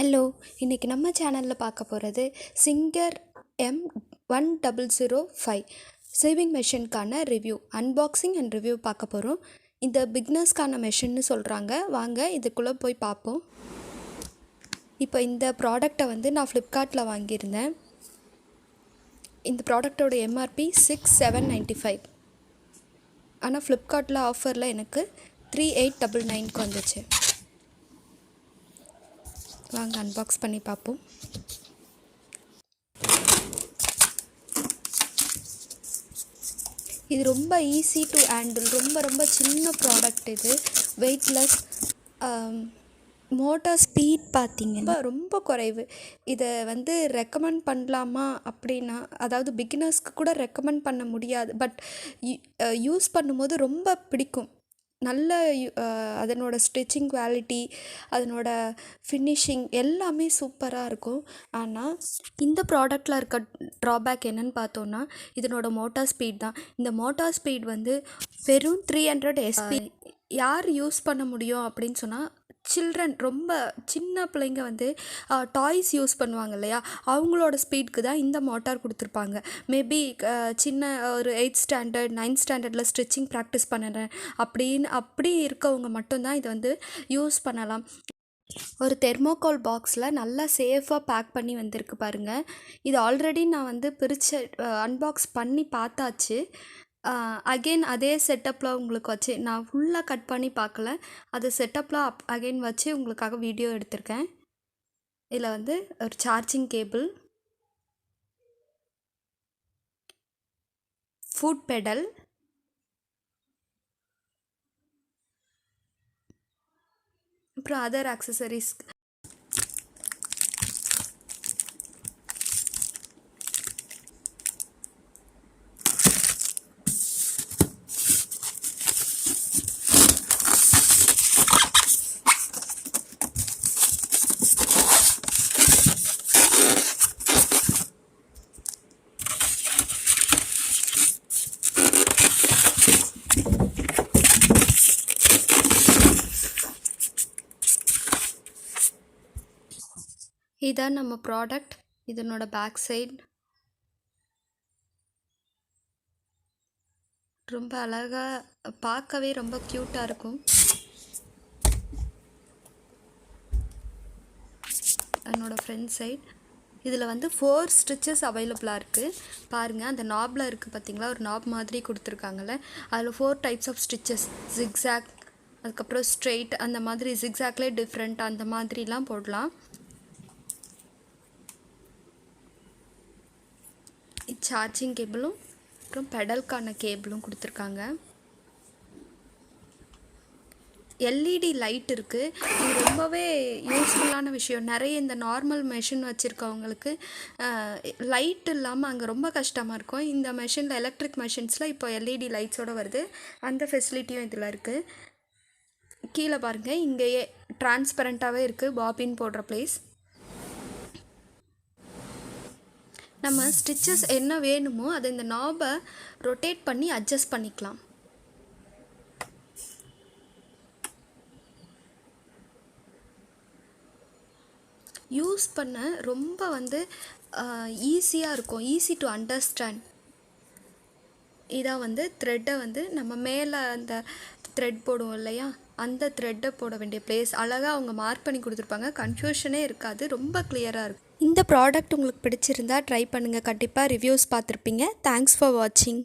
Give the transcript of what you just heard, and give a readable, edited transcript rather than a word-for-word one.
Hello, இன்றைக்கி நம்ம சேனலில் பார்க்க போகிறது சிங்கர் m1005 சேவிங் மெஷினுக்கான ரிவ்யூ, அன்பாக்சிங் அண்ட் ரிவ்யூ பார்க்க போகிறோம். இந்த பிக்னர்ஸ்க்கான மெஷின்னு சொல்கிறாங்க. வாங்க இதுக்குள்ளே போய் பார்ப்போம். இப்போ இந்த ப்ராடக்டை நான் ஃப்ளிப்கார்ட்டில் வாங்கியிருந்தேன். இந்த ப்ராடக்டோட எம்ஆர்பி 6795. ஆனால் ஃப்ளிப்கார்ட்டில் ஆஃபரில் எனக்கு 3899க்கு வந்துச்சு. வாங்க அன்பாக்ஸ் பண்ணி பார்ப்போம். இது ரொம்ப ஈஸி டு ஹேண்டில், ரொம்ப சின்ன ப்ராடக்ட். இது வெயிட்லெஸ். மோட்டார் ஸ்பீட் பார்த்திங்கன்னா ரொம்ப குறைவு. இதை ரெக்கமெண்ட் பண்ணலாமா அப்படின்னா, அதாவது பிகினர்ஸ்க்கு கூட ரெக்கமெண்ட் பண்ண முடியாது. பட் யூஸ் பண்ணும்போது ரொம்ப பிடிக்கும். நல்ல அதனோட ஸ்டிச்சிங் குவாலிட்டி, அதனோட ஃபினிஷிங் எல்லாமே சூப்பராக இருக்கும். ஆனால் இந்த ப்ராடக்டில் இருக்க ட்ராபேக் என்னன்னு பார்த்தோன்னா, இதனோட மோட்டார் ஸ்பீட் தான். இந்த மோட்டார் ஸ்பீட் வெறும் 300 SP. யார் யூஸ் பண்ண முடியும் அப்படின்னு சொன்னால், சில்ட்ரன், ரொம்ப சின்ன பிள்ளைங்க டாய்ஸ் யூஸ் பண்ணுவாங்க இல்லையா, அவங்களோட ஸ்பீடுக்கு தான் இந்த மோட்டார் கொடுத்துருப்பாங்க. மேபி சின்ன ஒரு 8th ஸ்டாண்டர்ட் 9th ஸ்டாண்டர்டில் ஸ்டிச்சிங் ப்ராக்டிஸ் பண்ணுறேன் அப்படி இருக்கவங்க மட்டும்தான் இதை யூஸ் பண்ணலாம். ஒரு தெர்மோகால் பாக்ஸில் நல்லா சேஃபாக பேக் பண்ணி வந்திருக்கு பாருங்கள். இது ஆல்ரெடி நான் பிரித்து அன்பாக்ஸ் பண்ணி பார்த்தாச்சு. அகெயின் அதே செட்டப்பில் உங்களுக்கு வச்சு, நான் ஃபுல்லாக கட் பண்ணி பார்க்கல, அது செட்டப்பில் அகெயின் வச்சு உங்களுக்காக வீடியோ எடுத்திருக்கேன். இதில் ஒரு சார்ஜிங் கேபிள், ஃபுட் பெடல், அப்புறம் அதர் ஆக்சசரிஸ். இதான் நம்ம ப்ராடக்ட். இதனோட பேக் சைட் ரொம்ப அழகாக, பார்க்கவே ரொம்ப க்யூட்டாக இருக்கும். என்னோட ஃப்ரண்ட் சைட் இதில் 4 ஸ்டிச்சஸ் அவைலபிளாக இருக்குது. பாருங்கள், அந்த நாபில் இருக்குது பார்த்தீங்களா, ஒரு நாப் மாதிரி கொடுத்துருக்காங்கல்ல, அதில் 4 டைப்ஸ் ஆஃப் ஸ்டிச்சஸ். ஜிக்ஸாக், அதுக்கப்புறம் ஸ்ட்ரெயிட், அந்த மாதிரி ஜிக்ஸாக்லேயே டிஃப்ரெண்ட், அந்த மாதிரிலாம் போடலாம். சார்ஜிங் கேபிளும் அப்புறம் பெடலுக்கான கேபிளும் கொடுத்துருக்காங்க. எல்இடி லைட் இருக்குது. இது ரொம்பவே யூஸ்ஃபுல்லான விஷயம். நிறைய இந்த நார்மல் மெஷின் வச்சுருக்கவங்களுக்கு லைட் இல்லாமல் அங்கே ரொம்ப கஷ்டமாக இருக்கும். இந்த மெஷினில், எலக்ட்ரிக் மெஷின்ஸில் இப்போ எல்இடி லைட்ஸோடு வருது. அந்த ஃபெசிலிட்டியும் இதில் இருக்குது. கீழே பாருங்கள், இங்கேயே டிரான்ஸ்பரண்ட்டாகவே இருக்குது பாபின் போடுற பிளேஸ். நம்ம ஸ்டிச்சஸ் என்ன வேணுமோ அதை இந்த நாபை ரொட்டேட் பண்ணி அட்ஜஸ்ட் பண்ணிக்கலாம். யூஸ் பண்ண ரொம்ப ஈஸியாக இருக்கும், ஈஸி டு அண்டர்ஸ்டாண்ட். இதான் த்ரெட்டை நம்ம மேலே அந்த த்ரெட் போடுவோம் இல்லையா, அந்த த்ரெட்டை போட வேண்டிய பிளேஸ் அழகாக அவங்க மார்க் பண்ணி கொடுத்துருப்பாங்க. கன்ஃபியூஷனே இருக்காது, ரொம்ப கிளியராக இருக்கும். இந்த ப்ராடக்ட் உங்களுக்கு பிடிச்சிருந்தா ட்ரை பண்ணுங்கள். கண்டிப்பாக ரிவ்யூஸ் பார்த்துருப்பீங்க. தேங்க்ஸ் ஃபார் வாட்சிங்.